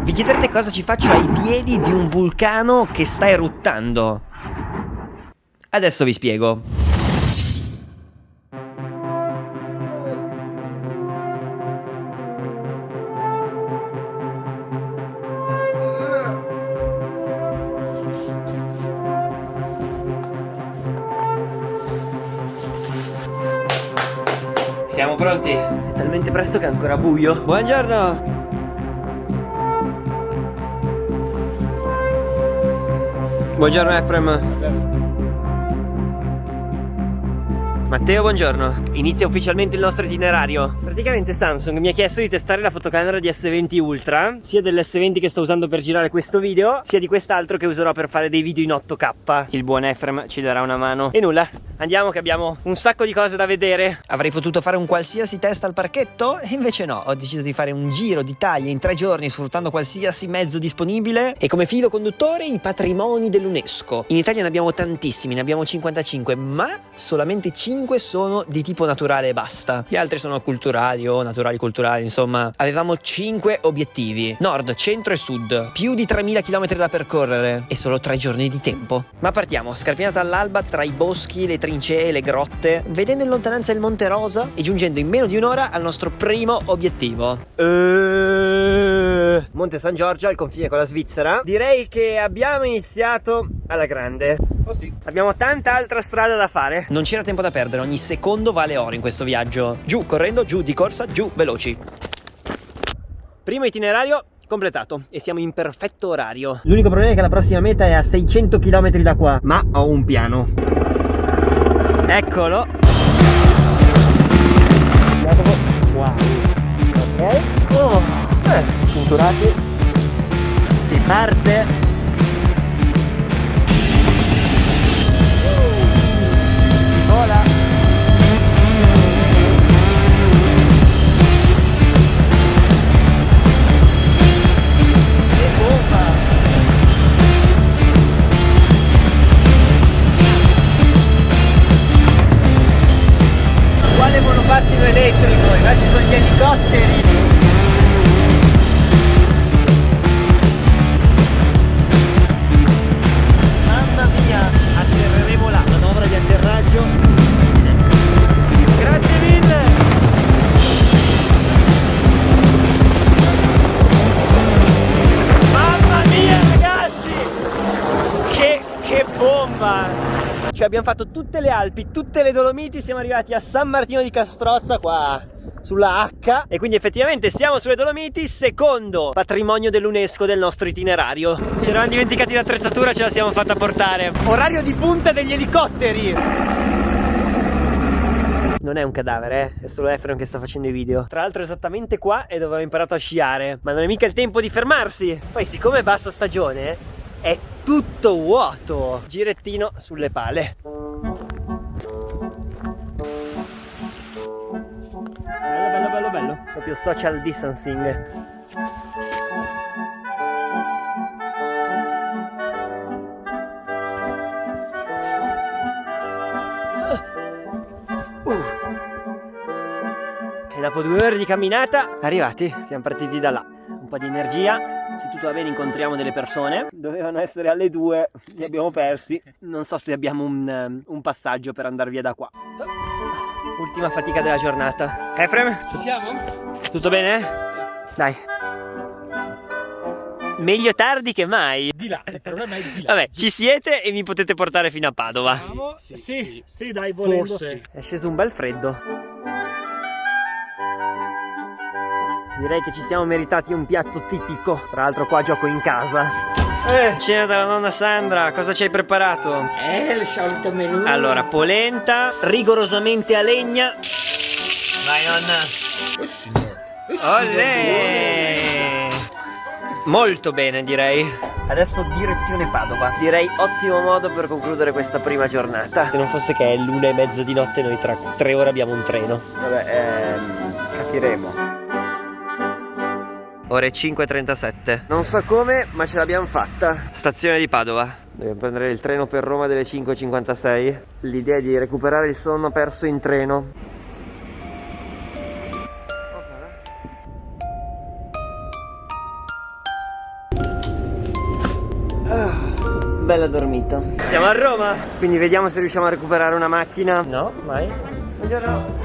Vi chiederete cosa ci faccio ai piedi di un vulcano che sta eruttando. Adesso vi spiego. Siamo pronti? È talmente presto che è ancora buio. Buongiorno! Buongiorno Efrem. Matteo, buongiorno. Inizia ufficialmente il nostro itinerario. Praticamente Samsung mi ha chiesto di testare la fotocamera di S20 Ultra, sia dell'S20 che sto usando per girare questo video, sia di quest'altro che userò per fare dei video in 8K. Il buon Efrem ci darà una mano. E nulla, andiamo che abbiamo un sacco di cose da vedere. Avrei potuto fare un qualsiasi test al parchetto, e invece no, ho deciso di fare un giro d'Italia in 3 giorni sfruttando qualsiasi mezzo disponibile e come filo conduttore i patrimoni dell'UNESCO. In Italia ne abbiamo tantissimi, ne abbiamo 55, ma solamente 5 sono di tipo naturale e basta. Gli altri sono culturali o naturali culturali, insomma. Avevamo 5 obiettivi: nord, centro e sud, più di 3000 km da percorrere e solo 3 giorni di tempo. Ma partiamo, scarpinata all'alba tra i boschi, le trincee, le grotte, vedendo in lontananza il Monte Rosa e giungendo in meno di un'ora al nostro primo obiettivo. Monte San Giorgio, al confine con la Svizzera. Direi che abbiamo iniziato alla grande. Oh sì. Abbiamo tanta altra strada da fare. Non c'era tempo da perdere, ogni secondo vale oro in questo viaggio. Giù correndo, giù di corsa, giù veloci. Primo itinerario completato e siamo in perfetto orario. L'unico problema è che la prossima meta è a 600 km da qua, ma ho un piano. Eccolo. Wow. Ok. Cinturati. Si parte. Vola. Che bomba. Quale monopattino elettrico? Là ci sono gli elicotteri. Mamma mia, atterreremo là, manovra di atterraggio. Grazie mille. Mamma mia ragazzi, che bomba. Cioè abbiamo fatto tutte le Alpi, tutte le Dolomiti, siamo arrivati a San Martino di Castrozza qua sulla H e quindi effettivamente siamo sulle Dolomiti, secondo patrimonio dell'UNESCO del nostro itinerario. Ci eravamo dimenticati l'attrezzatura, ce la siamo fatta portare. Orario di punta degli elicotteri. Non è un cadavere, è solo Efrem che sta facendo i video. Tra l'altro esattamente qua è dove ho imparato a sciare, ma non è mica il tempo di fermarsi. Poi siccome è bassa stagione è tutto vuoto. Girettino sulle pale. Bello, proprio social distancing. E dopo 2 ore di camminata, arrivati, siamo partiti da là. Un po' di energia, se tutto va bene incontriamo delle persone. Dovevano essere alle 2, li abbiamo persi. Non so se abbiamo un passaggio per andare via da qua. Ultima fatica della giornata. Efrem? Ci siamo? Tutto bene? Dai. Meglio tardi che mai. Di là, il problema è di là. Vabbè, ci siete e mi potete portare fino a Padova. Sì, dai, volendo Forse. sì. È sceso un bel freddo. Direi che ci siamo meritati un piatto tipico. Tra l'altro qua gioco in casa. Cena dalla nonna Sandra, cosa ci hai preparato? Il solito menù. Allora, polenta, rigorosamente a legna. Vai nonna. Oh signore. Olè! Molto bene direi. Adesso direzione Padova. Direi ottimo modo per concludere questa prima giornata. Se non fosse che è l'1:30 di notte, noi tra 3 ore abbiamo un treno. Vabbè, capiremo. Ore 5:37. Non so come, ma ce l'abbiamo fatta. Stazione di Padova. Dobbiamo prendere il treno per Roma delle 5:56. L'idea è di recuperare il sonno perso in treno. Bella dormita. Siamo a Roma, quindi vediamo se riusciamo a recuperare una macchina. No, mai. Buongiorno.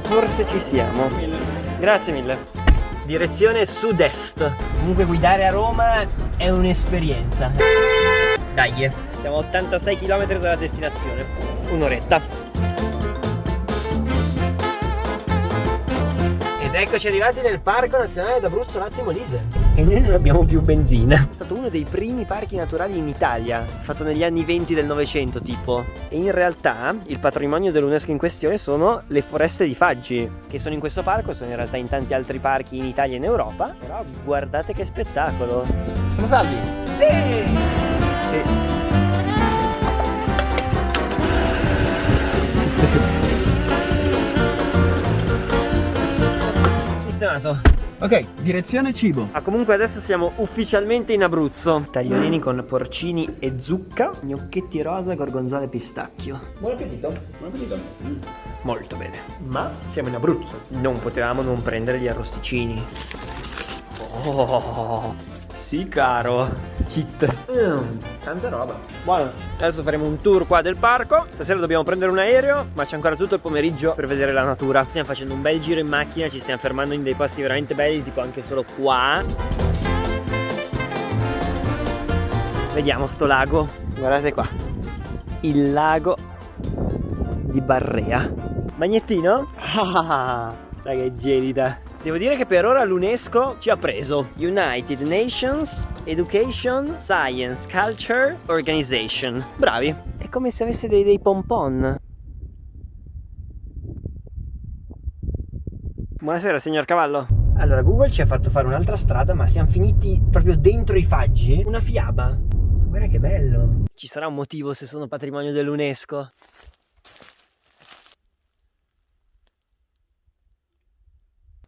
Forse ci siamo. Grazie mille. Direzione sud-est. Comunque guidare a Roma è un'esperienza. Dai, siamo a 86 km dalla destinazione. Un'oretta. Ed eccoci arrivati nel Parco Nazionale d'Abruzzo Lazio Molise. E noi non abbiamo più benzina. È stato uno dei primi parchi naturali in Italia, fatto negli anni 20 del Novecento tipo. E in realtà il patrimonio dell'UNESCO in questione sono le foreste di Faggi, che sono in questo parco, sono in realtà in tanti altri parchi in Italia e in Europa. Però guardate che spettacolo. Siamo salvi? Sì! Sì. Sistemato. Ok, direzione cibo. Ah, comunque adesso siamo ufficialmente in Abruzzo. Tagliolini con porcini e zucca, gnocchetti rosa, gorgonzola e pistacchio. Buon appetito. Buon appetito. Molto bene. Ma siamo in Abruzzo. Non potevamo non prendere gli arrosticini. Oh, sì caro. Cheat. Tanta roba. Buono. Adesso faremo un tour qua del parco. Stasera dobbiamo prendere un aereo, ma c'è ancora tutto il pomeriggio per vedere la natura. Stiamo facendo un bel giro in macchina, ci stiamo fermando in dei posti veramente belli, tipo anche solo qua. Vediamo sto lago. Guardate qua. Il lago di Barrea. Magnettino? Ah, dai che gelida. Devo dire che per ora l'UNESCO ci ha preso. United Nations Education Science Culture Organization. Bravi. È come se avesse dei pompon. Buonasera signor Cavallo. Allora Google ci ha fatto fare un'altra strada, ma siamo finiti proprio dentro i Faggi. Una fiaba. Guarda che bello. Ci sarà un motivo se sono patrimonio dell'UNESCO.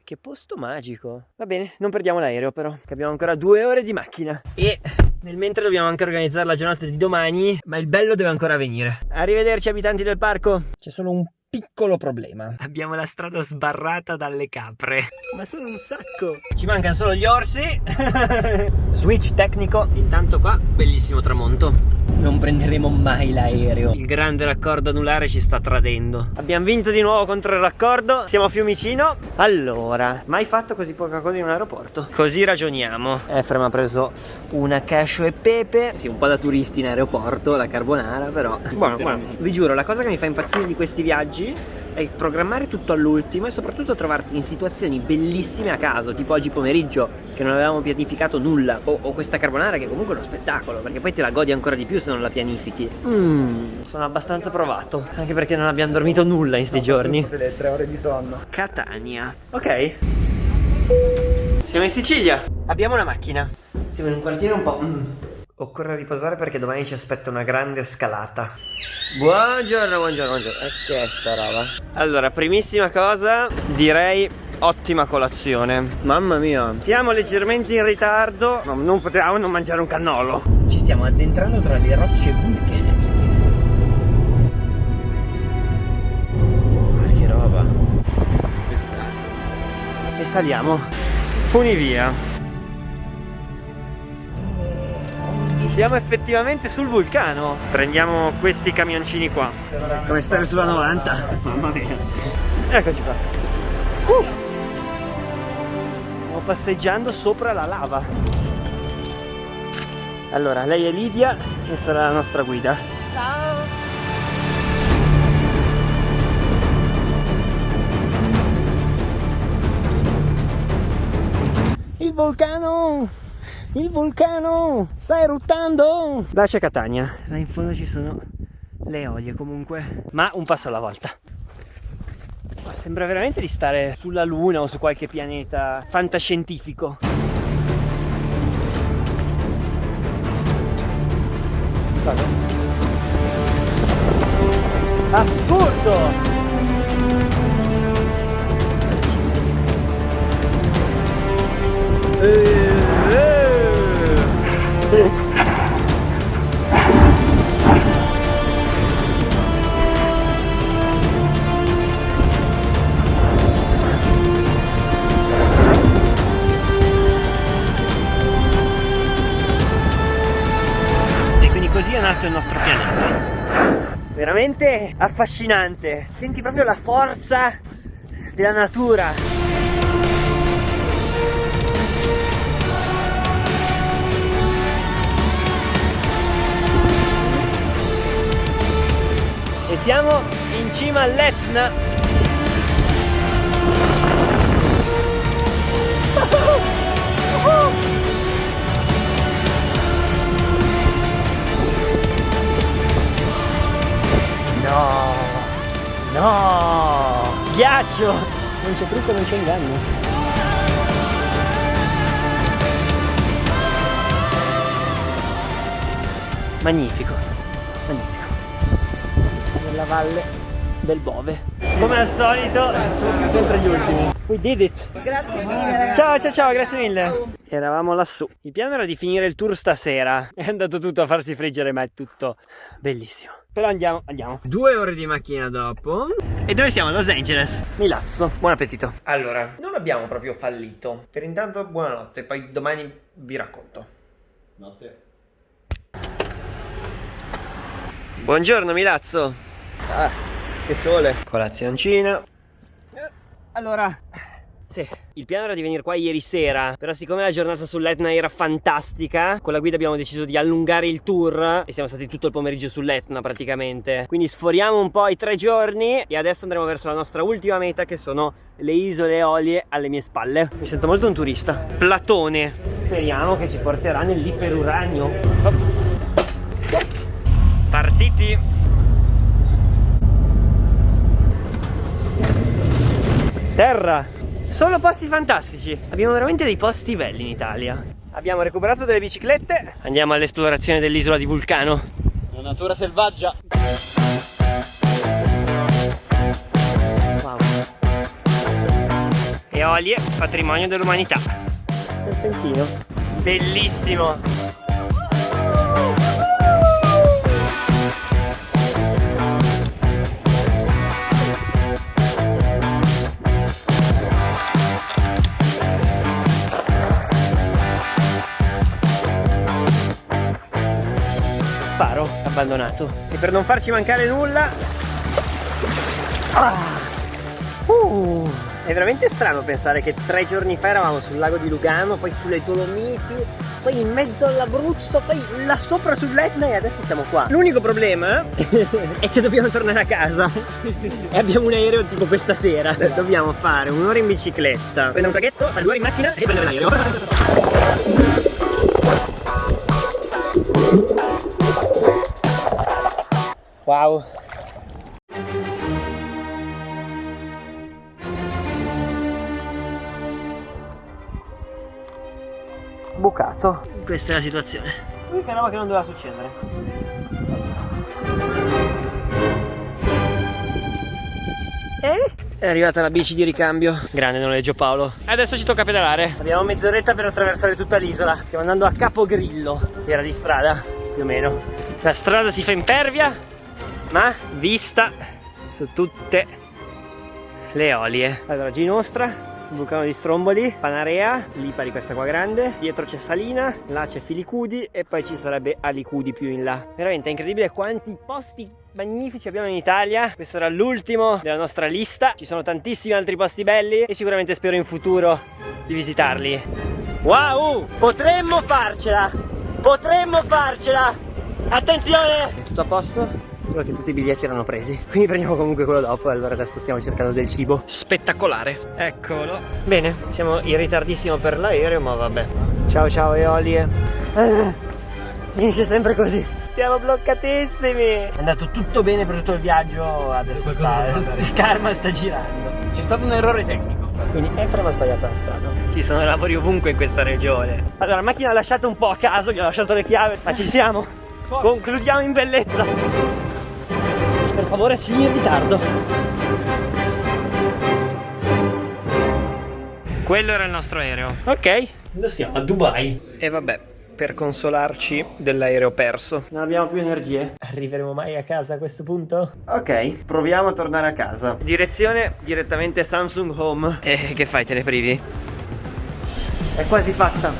Che posto magico. Va bene, non perdiamo l'aereo però, che abbiamo ancora 2 ore di macchina. E nel mentre dobbiamo anche organizzare la giornata di domani, ma il bello deve ancora venire. Arrivederci abitanti del parco. C'è solo un piccolo problema. Abbiamo la strada sbarrata dalle capre. Ma sono un sacco. Ci mancano solo gli orsi. Switch tecnico. Intanto qua, bellissimo tramonto. Non prenderemo mai l'aereo. Il grande raccordo anulare ci sta tradendo. Abbiamo vinto di nuovo contro il raccordo. Siamo a Fiumicino. Allora, mai fatto così poca cosa in un aeroporto? Così ragioniamo. Efrem ha preso una cascio e pepe. Sì, un po' da turisti in aeroporto, la carbonara però. Buono. Vi giuro, la cosa che mi fa impazzire di questi viaggi è programmare tutto all'ultimo e soprattutto trovarti in situazioni bellissime a caso, tipo oggi pomeriggio che non avevamo pianificato nulla, o questa carbonara che comunque è uno spettacolo, perché poi te la godi ancora di più se non la pianifichi. Sono abbastanza provato, anche perché non abbiamo dormito nulla in sti giorni. Le 3 ore di sonno. Catania. Ok. Siamo in Sicilia. Abbiamo una macchina. Siamo in un quartiere un po'... Occorre riposare perché domani ci aspetta una grande scalata. Buongiorno. E che è sta roba? Allora, primissima cosa, direi ottima colazione. Mamma mia. Siamo leggermente in ritardo. No, non potevamo non mangiare un cannolo. Ci stiamo addentrando tra le rocce vulcaniche. Ma che roba. Spettacolo. E saliamo. Funivia. Siamo effettivamente sul vulcano. Prendiamo questi camioncini qua. Come stare sulla 90. Mamma mia. Eccoci qua. Stiamo passeggiando sopra la lava. Allora, lei è Lidia e sarà la nostra guida. Ciao! Il vulcano sta eruttando. Là c'è Catania. Là in fondo ci sono le eolie comunque. Ma un passo alla volta. Sembra veramente di stare sulla Luna o su qualche pianeta fantascientifico. Assurdo! abbandonato il nostro pianeta. Veramente affascinante. Senti proprio la forza della natura. E siamo in cima all'Etna. No, no, ghiaccio, non c'è trucco, non c'è inganno. Magnifico, magnifico. Nella valle del Bove. Come al solito, sempre gli ultimi. We did it. Grazie mille. Ciao, ciao, ciao, grazie mille. Eravamo lassù. Il piano era di finire il tour stasera. È andato tutto a farsi friggere, ma è tutto bellissimo. Però andiamo. 2 ore di macchina dopo. E dove siamo? A Los Angeles. Milazzo. Buon appetito. Allora, non abbiamo proprio fallito. Per intanto, buonanotte. Poi domani vi racconto. Notte. Buongiorno, Milazzo. Ah, che sole. Colazioncina. Allora, sì, il piano era di venire qua ieri sera, però siccome la giornata sull'Etna era fantastica, con la guida abbiamo deciso di allungare il tour e siamo stati tutto il pomeriggio sull'Etna praticamente. Quindi sforiamo un po' i 3 giorni e adesso andremo verso la nostra ultima meta, che sono le isole Eolie alle mie spalle. Mi sento molto un turista. Platone. Speriamo che ci porterà nell'iperuranio. Partiti. Terra. Solo posti fantastici. Abbiamo veramente dei posti belli in Italia. Abbiamo recuperato delle biciclette. Andiamo all'esplorazione dell'isola di Vulcano. La natura selvaggia. Wow. Eolie, patrimonio dell'umanità. Serpentino. Bellissimo. Faro abbandonato. E per non farci mancare nulla, è veramente strano pensare che 3 giorni fa eravamo sul lago di Lugano, poi sulle Dolomiti, poi in mezzo all'Abruzzo, poi là sopra sull'Etna e adesso siamo qua. L'unico problema è che dobbiamo tornare a casa e abbiamo un aereo tipo questa sera. Dobbiamo fare 1 ora in bicicletta, prendere un traghetto, fare 2 ore in macchina e prendere l'aereo. Wow. Bucato. Questa è la situazione. L'unica roba che non doveva succedere. È arrivata la bici di ricambio. Grande noleggio, Paolo. Adesso ci tocca pedalare. Abbiamo mezz'oretta per attraversare tutta l'isola. Stiamo andando a Capogrillo, che era di strada, più o meno. La strada si fa impervia, ma vista su tutte le Eolie. Allora, Ginostra, Vulcano di Stromboli, Panarea, Lipari questa qua grande, dietro c'è Salina, là c'è Filicudi e poi ci sarebbe Alicudi più in là. Veramente è incredibile quanti posti magnifici abbiamo in Italia. Questo era l'ultimo della nostra lista. Ci sono tantissimi altri posti belli e sicuramente spero in futuro di visitarli. Wow! Potremmo farcela! Potremmo farcela! Attenzione! È tutto a posto? Solo che tutti i biglietti erano presi, quindi prendiamo comunque quello dopo. Allora adesso stiamo cercando del cibo spettacolare. Eccolo. Bene, siamo in ritardissimo per l'aereo, ma vabbè. Ciao ciao Eolie. Finisce sempre così. Siamo bloccatissimi. È andato tutto bene per tutto il viaggio. Adesso il karma sta girando. C'è stato un errore tecnico. Quindi Efrem ha sbagliato la strada. Ci sono lavori ovunque in questa regione. Allora la macchina l'ha lasciata un po' a caso, gli ho lasciato le chiavi, ma ci siamo. Concludiamo in bellezza. Per favore, sii in ritardo. Quello era il nostro aereo. Ok, lo siamo a Dubai. E vabbè, per consolarci dell'aereo perso, non abbiamo più energie. Arriveremo mai a casa a questo punto? Ok, proviamo a tornare a casa. Direzione direttamente Samsung Home. E che fai, te ne privi? È quasi fatta.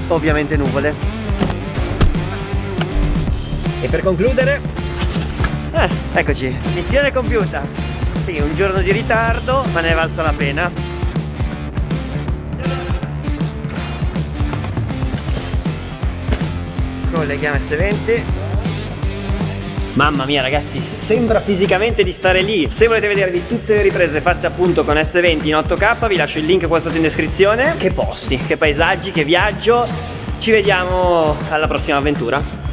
Ovviamente nuvole. E per concludere, eccoci, missione compiuta. Sì, un giorno di ritardo, ma ne è valsa la pena. Colleghiamo S20. Mamma mia ragazzi, sembra fisicamente di stare lì. Se volete vedervi tutte le riprese fatte appunto con S20 in 8K, vi lascio il link qua sotto in descrizione. Che posti, che paesaggi, che viaggio. Ci vediamo alla prossima avventura.